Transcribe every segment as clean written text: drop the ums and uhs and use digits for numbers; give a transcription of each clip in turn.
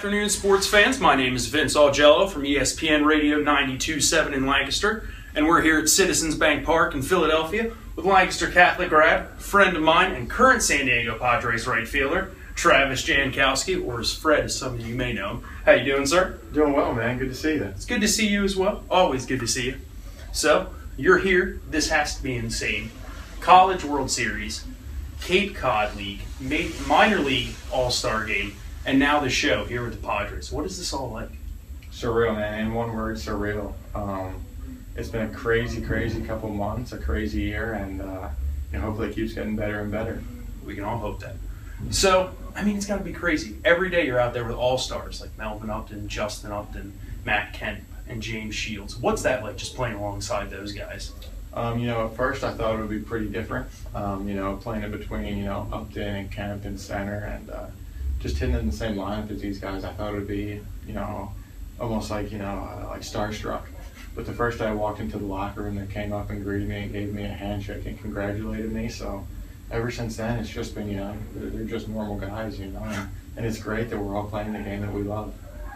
afternoon, sports fans. My name is Vince Augello from ESPN Radio 92.7 in Lancaster, and we're here at Citizens Bank Park in Philadelphia with Lancaster Catholic grad, friend of mine, and current San Diego Padres right fielder, Travis Jankowski, or as Fred, as some of you may know him. How you doing, sir? Doing well, man. Good to see you. It's good to see you as well. Always good to see you. So, you're here. This has to be insane. College World Series, Cape Cod League, minor league all-star game, and now the show here with the Padres. What is this all like? Surreal, man. In one word, surreal. It's been a crazy couple of months, a crazy year, and hopefully it keeps getting better and better. We can all hope that. So, I mean, it's got to be crazy. Every day you're out there with all-stars like Melvin Upton, Justin Upton, Matt Kemp, and James Shields. What's that like, just playing alongside those guys? At first I thought it would be pretty different. Playing in between, Upton and Kemp in center, and just hitting in the same lineup as these guys, I thought it would be, almost like, like starstruck. But the first day I walked into the locker room, they came up and greeted me and gave me a handshake and congratulated me. So ever since then, it's just been, they're just normal guys, and it's great that we're all playing the game that we love.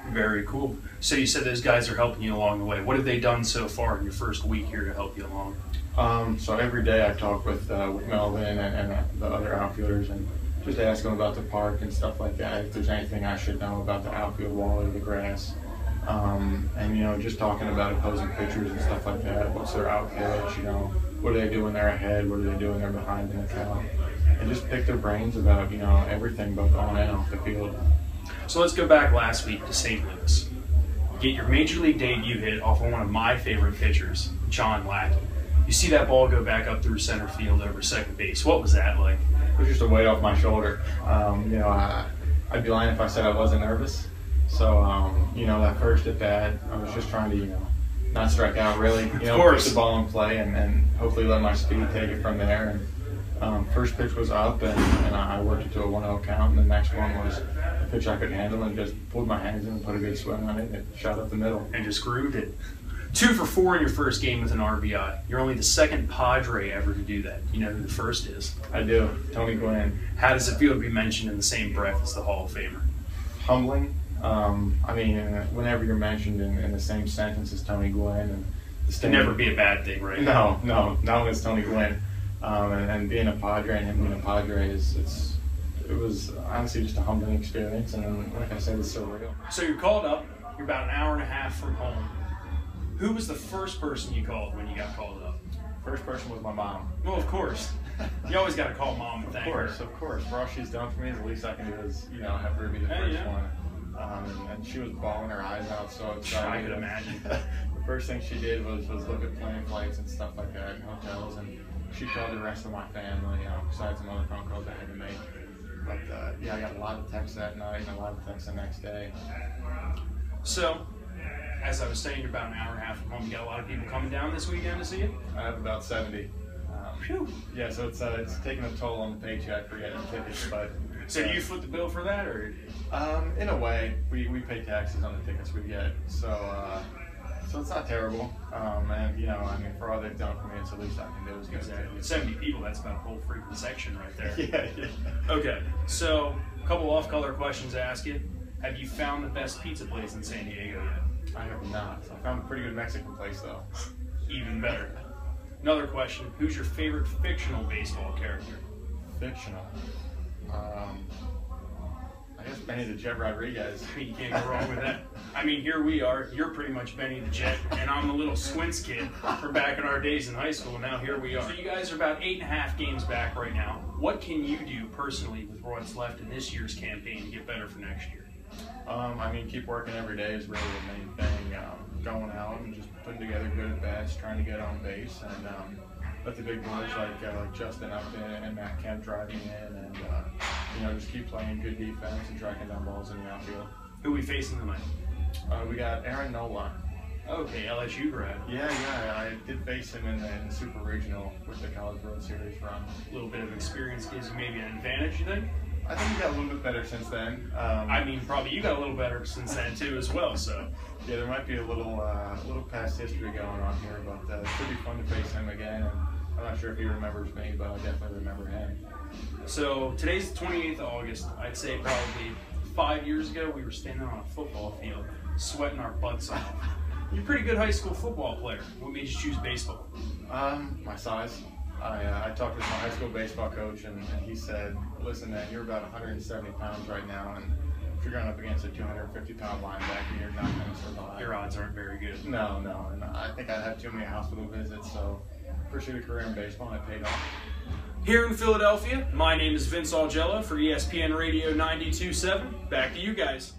Very cool. So you said those guys are helping you along the way. What have they done so far in your first week here to help you along? So every day I talk with Melvin and the other outfielders and just ask them about the park and stuff like that, if there's anything I should know about the outfield wall or the grass. Just talking about opposing pitchers and stuff like that. What's their out pitch, what do they do when they're ahead, what do they do when they're behind in the count. And just pick their brains about, everything both on and off the field. So let's go back last week to St. Louis. You get your major league debut hit off of one of my favorite pitchers, John Lackey. You see that ball go back up through center field over second base. What was that like? It was just a weight off my shoulder. I'd be lying if I said I wasn't nervous. So, that first at bat, I was just trying to, not strike out really. Put the ball in play and hopefully let my speed take it from there. And first pitch was up, and I worked it to a 1-0 count. And the next one was a pitch I could handle and just pulled my hands in and put a good swing on it and shot up the middle. And just grooved it. 2 for 4 in your first game with an RBI. You're only the second Padre ever to do that. You know who the first is? I do. Tony Gwynn. How does it feel to be mentioned in the same breath as the Hall of Famer? Humbling. Whenever you're mentioned in the same sentence as Tony Gwynn, and it can never be a bad thing, right? No, not when it's Tony Gwynn. And being a Padre and him being a Padre it was honestly just a humbling experience, and like I said, it's surreal. So you're called up. You're about an hour and a half from home. Who was the first person you called when you got called up? First person was my mom. Well, of course. You always got to call mom and thank her. Of course. For all she's done for me, the least I can do is, have her be the first one. And she was bawling her eyes out, so excited. I could imagine. The first thing she did was look at plane flights and stuff like that, and hotels, and she called the rest of my family, besides some other phone calls I had to make. But I got a lot of texts that night and a lot of texts the next day. So, as I was saying, you're about an hour and a half from home. You got a lot of people coming down this weekend to see you? I have about 70. Yeah, so it's taking a toll on the paycheck for getting tickets, but. So do you foot the bill for that, or? In a way, we pay taxes on the tickets we get, so it's not terrible. For all they've done for me, it's the least I can do is get exactly. 70 people, that's about a whole freaking section right there. Yeah. Okay, so a couple off-color questions to ask you. Have you found the best pizza place in San Diego yet? I have not. I found a pretty good Mexican place, though. Even better. Another question, who's your favorite fictional baseball character? Fictional? I guess Benny the Jet Rodriguez. You can't go wrong with that. Here we are. You're pretty much Benny the Jet, and I'm the little Squints kid from back in our days in high school, and now here we are. So you guys are about 8.5 games back right now. What can you do personally with what's left in this year's campaign to get better for next year? Keep working every day is really the main thing. Going out and just putting together good at-bats, trying to get on base, and let the big boys like Justin Upton and Matt Kemp drive me in, and just keep playing good defense and tracking down balls in the outfield. Who are we facing tonight? We got Aaron Nola. Okay, LSU grad. Yeah, I did face him in the Super Regional with the College World Series run. A little bit of experience gives you maybe an advantage, you think? I think he got a little bit better since then. Probably you got a little better since then too as well. So yeah, there might be a little past history going on here, but it should be fun to face him again. And I'm not sure if he remembers me, but I definitely remember him. So today's the 28th of August. I'd say probably 5 years ago, we were standing on a football field, sweating our butts off. You're a pretty good high school football player. What made you choose baseball? My size. I talked with my high school baseball coach, and he said, listen, man, you're about 170 pounds right now, and if you're going up against a 250-pound linebacker, you're not going to survive. Your odds aren't very good. No, and I think I'd have too many hospital visits, so pursued a career in baseball, and it paid off. Here in Philadelphia, my name is Vince Algello for ESPN Radio 92.7. Back to you guys.